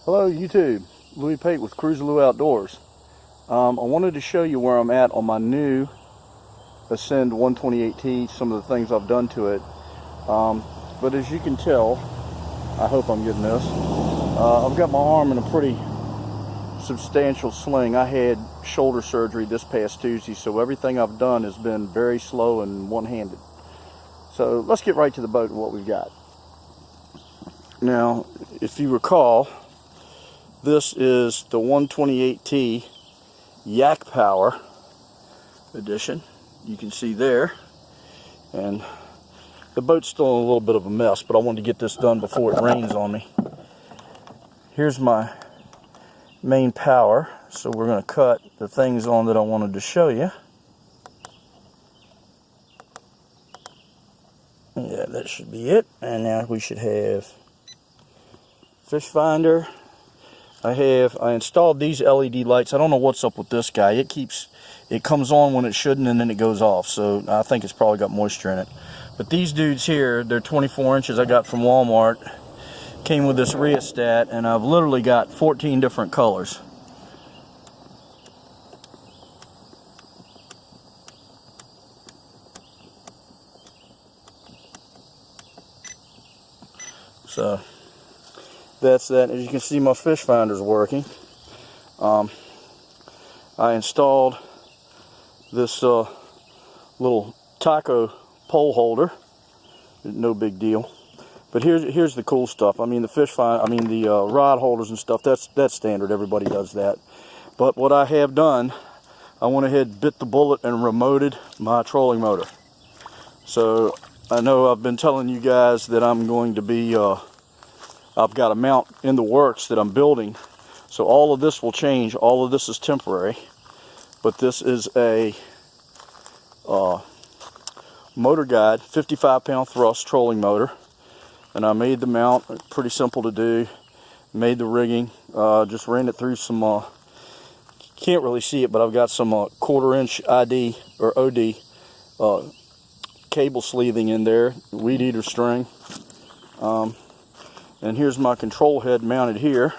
Hello YouTube, Louis Pate with Cruisaloo Outdoors. I wanted to show you where I'm at on my new Ascend 128T, some of the things I've done to it. But as you can tell, I hope I'm getting this, I've got my arm in a pretty substantial sling. I had shoulder surgery this past Tuesday, so everything I've done has been very slow and one-handed. So let's get right to the boat and what we've got. Now, if you recall, this is the 128T Yak Power edition. You can see there, and the boat's still in a little bit of a mess, but I wanted to get this done before it rains on me. Here's my main power, so we're going to cut the things on that I wanted to show you. Yeah, that should be it. And now we should have fish finder. I installed these LED lights. I don't know what's up with this guy. It comes on when it shouldn't, and then it goes off. So I think it's probably got moisture in it. But these dudes here, they're 24 inches I got from Walmart. Came with this rheostat, and I've literally got 14 different colors. So that's that. As you can see, my fish finder's working. I installed this little taco pole holder. No big deal. But here's the cool stuff. I mean, the rod holders and stuff. That's standard. Everybody does that. But what I have done, I went ahead, bit the bullet, and remoted my trolling motor. So I know I've been telling you guys that I'm going to be. I've got a mount in the works that I'm building, so all of this will change. All of this is temporary, but this is a motor guide 55-pound thrust trolling motor, and I made the mount pretty simple to do. Made the rigging, just ran it through some can't really see it, but I've got some 1/4-inch ID or OD cable sleeving in there, weed eater string. And here's my control head mounted here.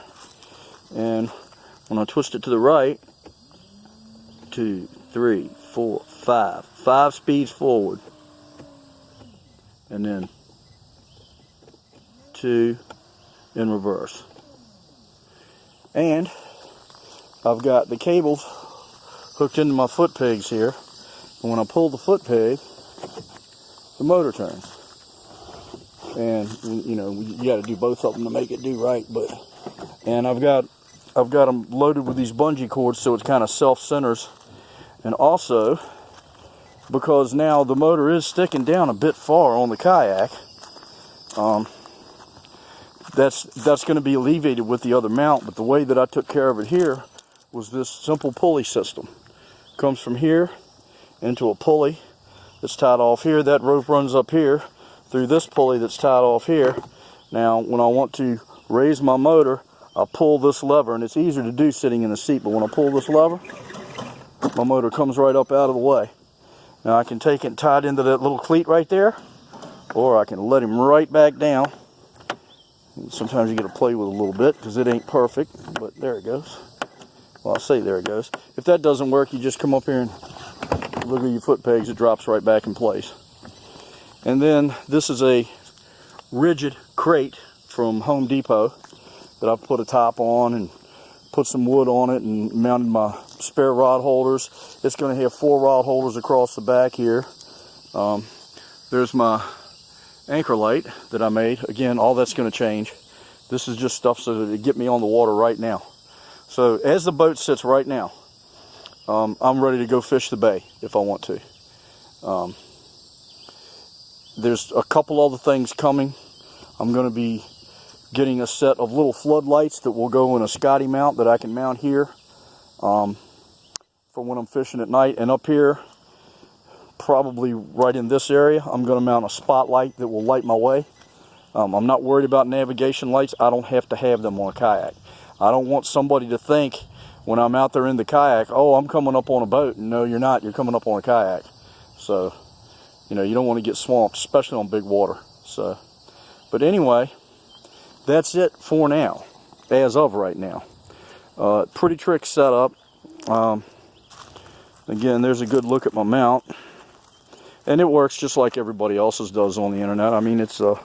And when I twist it to the right, 2, 3, 4, 5. 5 speeds forward. And then 2 in reverse. And I've got the cables hooked into my foot pegs here. And when I pull the foot peg, the motor turns. And you know, you got to do both of them to make it do right. And I've got them loaded with these bungee cords, so it's kind of self-centers. And also, because now the motor is sticking down a bit far on the kayak, that's going to be alleviated with the other mount. But the way that I took care of it here was this simple pulley system. Comes from here into a pulley that's tied off here. That rope runs up here through this pulley that's tied off here. Now, when I want to raise my motor, I pull this lever, and it's easier to do sitting in the seat, but when I pull this lever, my motor comes right up out of the way. Now, I can take it and tie it into that little cleat right there, or I can let him right back down. And sometimes you got to play with it a little bit because it ain't perfect, but there it goes. Well, I say there it goes. If that doesn't work, you just come up here and look at your foot pegs. It drops right back in place. And then this is a rigid crate from Home Depot that I've put a top on and put some wood on it and mounted my spare rod holders. It's going to have 4 rod holders across the back here. There's my anchor light that I made. Again, all that's going to change. This is just stuff so that it get me on the water right now. So as the boat sits right now, I'm ready to go fish the bay if I want to. There's a couple other things coming. I'm going to be getting a set of little floodlights that will go in a Scotty mount that I can mount here for when I'm fishing at night. And up here, probably right in this area, I'm going to mount a spotlight that will light my way. I'm not worried about navigation lights. I don't have to have them on a kayak. I don't want somebody to think when I'm out there in the kayak, oh, I'm coming up on a boat. No, you're not. You're coming up on a kayak. So, you know, you don't want to get swamped, especially on big water. So, but anyway, that's it for now. as of right now. Pretty trick setup. Again, there's a good look at my mount, and it works just like everybody else's does on the internet. I mean, it's a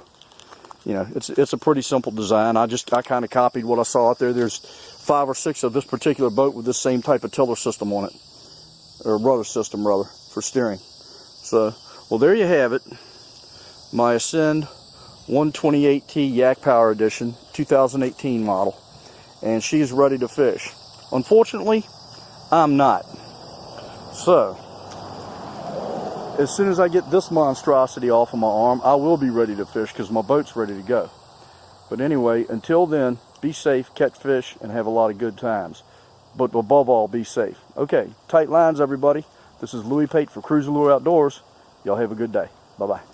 it's a pretty simple design. I kind of copied what I saw out there. There's 5 or 6 of this particular boat with this same type of tiller system on it, or rudder system rather, for steering. So, well, there you have it. My Ascend 128T Yak Power Edition 2018 model, and she's ready to fish. Unfortunately, I'm not. So, as soon as I get this monstrosity off of my arm, I will be ready to fish because my boat's ready to go. But anyway, until then, be safe, catch fish, and have a lot of good times. But above all, be safe. Okay, tight lines, everybody. This is Louis Pate for Cruiser Lure Outdoors. Y'all have a good day. Bye-bye.